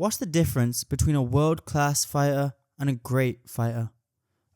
What's the difference between a world-class fighter and a great fighter?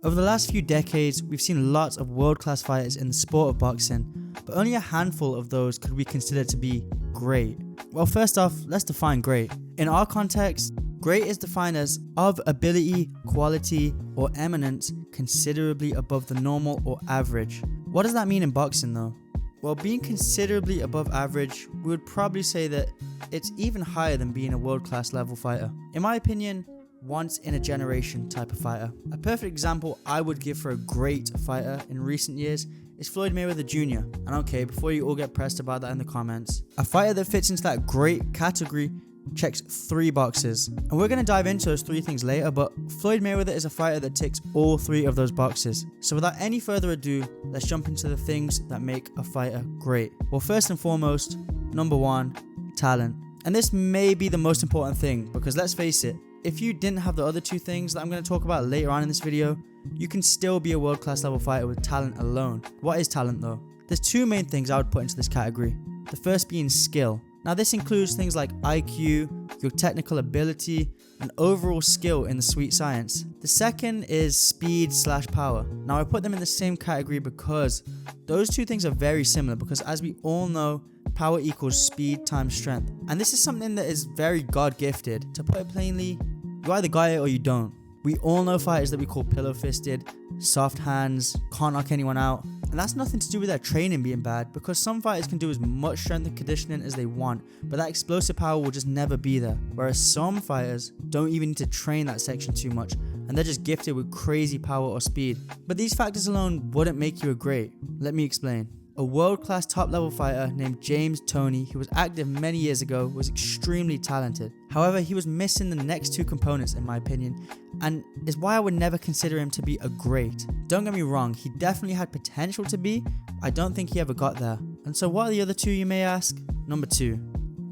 Over the last few decades, we've seen lots of world-class fighters in the sport of boxing, but only a handful of those could we consider to be great. Well, first off, let's define great. In our context, great is defined as of ability, quality, or eminence considerably above the normal or average. What does that mean in boxing though? Well, being considerably above average, we would probably say that it's even higher than being a world-class level fighter. In my opinion, once in a generation type of fighter. A perfect example I would give for a great fighter in recent years is Floyd Mayweather Jr. And okay, before you all get pressed about that in the comments, a fighter that fits into that great category checks 3 boxes. And we're going to dive into those 3 things later, but Floyd Mayweather is a fighter that ticks all 3 of those boxes. So without any further ado, let's jump into the things that make a fighter great. Well, first and foremost, number 1, talent. And this may be the most important thing, because let's face it, if you didn't have the other 2 things that I'm going to talk about later on in this video, you can still be a world-class level fighter with talent alone. What is talent though? There's 2 main things I would put into this category. The first being skill. Now this includes things like IQ, your technical ability, and overall skill in the sweet science. The second is speed/power. Now I put them in the same category because those 2 things are very similar, because as we all know, power equals speed times strength. And this is something that is very God-gifted. To put it plainly, you either got it or you don't. We all know fighters that we call pillow-fisted, soft hands, can't knock anyone out. And that's nothing to do with their training being bad, because some fighters can do as much strength and conditioning as they want, but that explosive power will just never be there. Whereas some fighters don't even need to train that section too much, and they're just gifted with crazy power or speed. But these factors alone wouldn't make you a great. Let me explain. A world-class top-level fighter named James Toney, who was active many years ago, was extremely talented. However, he was missing the next 2 components in my opinion, and is why I would never consider him to be a great. Don't get me wrong, he definitely had potential to be, but I don't think he ever got there. And so what are the other 2, you may ask? Number 2,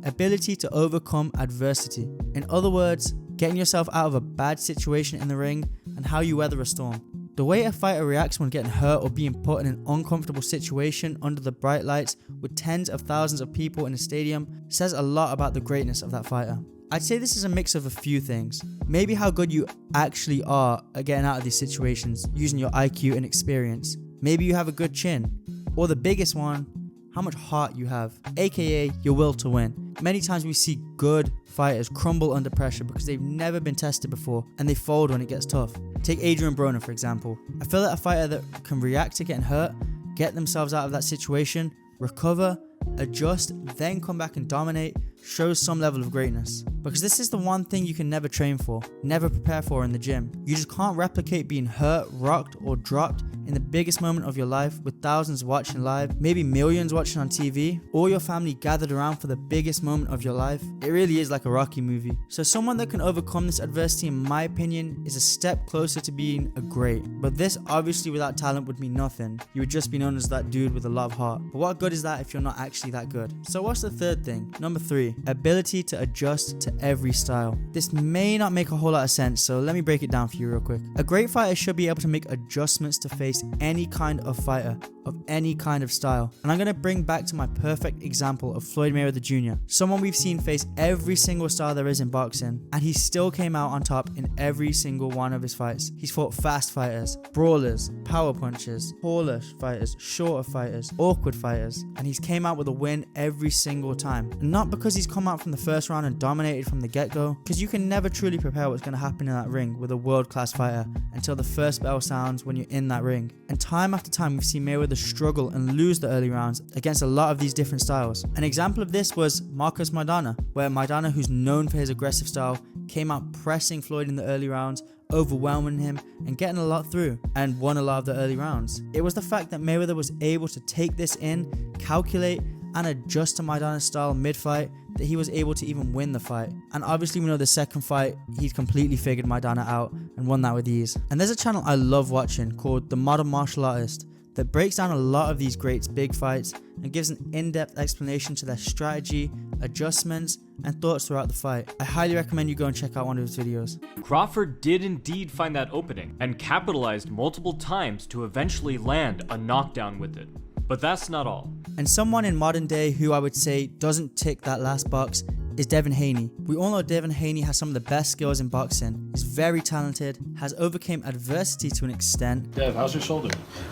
ability to overcome adversity. In other words, getting yourself out of a bad situation in the ring and how you weather a storm. The way a fighter reacts when getting hurt or being put in an uncomfortable situation under the bright lights with tens of thousands of people in a stadium says a lot about the greatness of that fighter. I'd say this is a mix of a few things. Maybe how good you actually are at getting out of these situations using your IQ and experience. Maybe you have a good chin. Or the biggest one, how much heart you have, aka your will to win. Many times we see good fighters crumble under pressure because they've never been tested before and they fold when it gets tough. Take Adrian Broner for example. I feel that a fighter that can react to getting hurt, get themselves out of that situation, recover, adjust, then come back and dominate, shows some level of greatness. Because this is the one thing you can never train for, never prepare for in the gym. You just can't replicate being hurt, rocked, or dropped in the biggest moment of your life with thousands watching live, maybe millions watching on TV, or your family gathered around for the biggest moment of your life. It really is like a Rocky movie. So someone that can overcome this adversity, in my opinion, is a step closer to being a great. But this obviously without talent would mean nothing. You would just be known as that dude with a lot of heart. But what good is that if you're not actually that good? So what's the third thing? Number 3, ability to adjust to every style. This may not make a whole lot of sense, so let me break it down for you real quick. A great fighter should be able to make adjustments to face any kind of fighter of any kind of style. And I'm going to bring back to my perfect example of Floyd Mayweather Jr. Someone we've seen face every single style there is in boxing, and he still came out on top in every single one of his fights. He's fought fast fighters, brawlers, power punchers, taller fighters, shorter fighters, awkward fighters, and he's came out with a win every single time. And not because he's come out from the first round and dominated from the get-go, because you can never truly prepare what's going to happen in that ring with a world-class fighter until the first bell sounds when you're in that ring. And time after time we've seen Mayweather struggle and lose the early rounds against a lot of these different styles. An example of this was Marcos Maidana, where Maidana, who's known for his aggressive style, came out pressing Floyd in the early rounds, overwhelming him and getting a lot through, and won a lot of the early rounds. It was the fact that Mayweather was able to take this in, calculate and adjust to Maidana's style mid-fight that he was able to even win the fight. And obviously we know the second fight, he'd completely figured Maidana out and won that with ease. And there's a channel I love watching called The Modern Martial Artist that breaks down a lot of these greats' big fights and gives an in-depth explanation to their strategy, adjustments, and thoughts throughout the fight. I highly recommend you go and check out one of his videos. Crawford did indeed find that opening and capitalized multiple times to eventually land a knockdown with it. But that's not all. And someone in modern day who I would say doesn't tick that last box is Devin Haney. We all know Devin Haney has some of the best skills in boxing. He's very talented, has overcame adversity to an extent. Dev, how's your shoulder?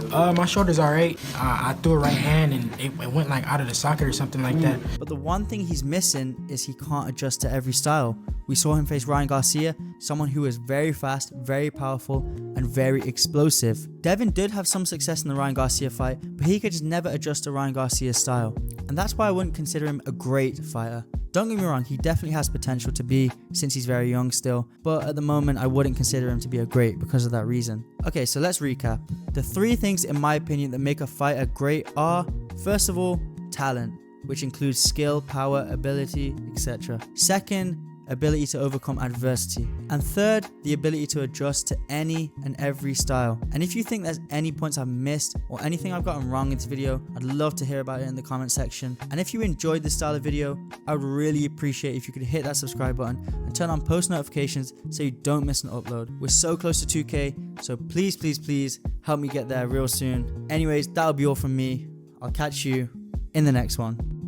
My shoulder's alright. I threw a right hand and it went like out of the socket or something like that. But the one thing he's missing is he can't adjust to every style. We saw him face Ryan Garcia, someone who is very fast, very powerful, and very explosive. Devin did have some success in the Ryan Garcia fight, but he could just never adjust to Ryan Garcia's style. And that's why I wouldn't consider him a great fighter. Don't get me wrong, he definitely has potential to be, since he's very young still, but at the moment I wouldn't consider him to be a great because of that reason. Okay, so let's recap. The 3 things in my opinion that make a fighter great are, first of all, talent, which includes skill, power, ability, etc. Second, ability to overcome adversity. And third, the ability to adjust to any and every style. And if you think there's any points I've missed or anything I've gotten wrong in this video, I'd love to hear about it in the comment section. And if you enjoyed this style of video, I would really appreciate if you could hit that subscribe button and turn on post notifications so you don't miss an upload. We're so close to 2K, so please, please, please help me get there real soon. Anyways, that'll be all from me. I'll catch you in the next one.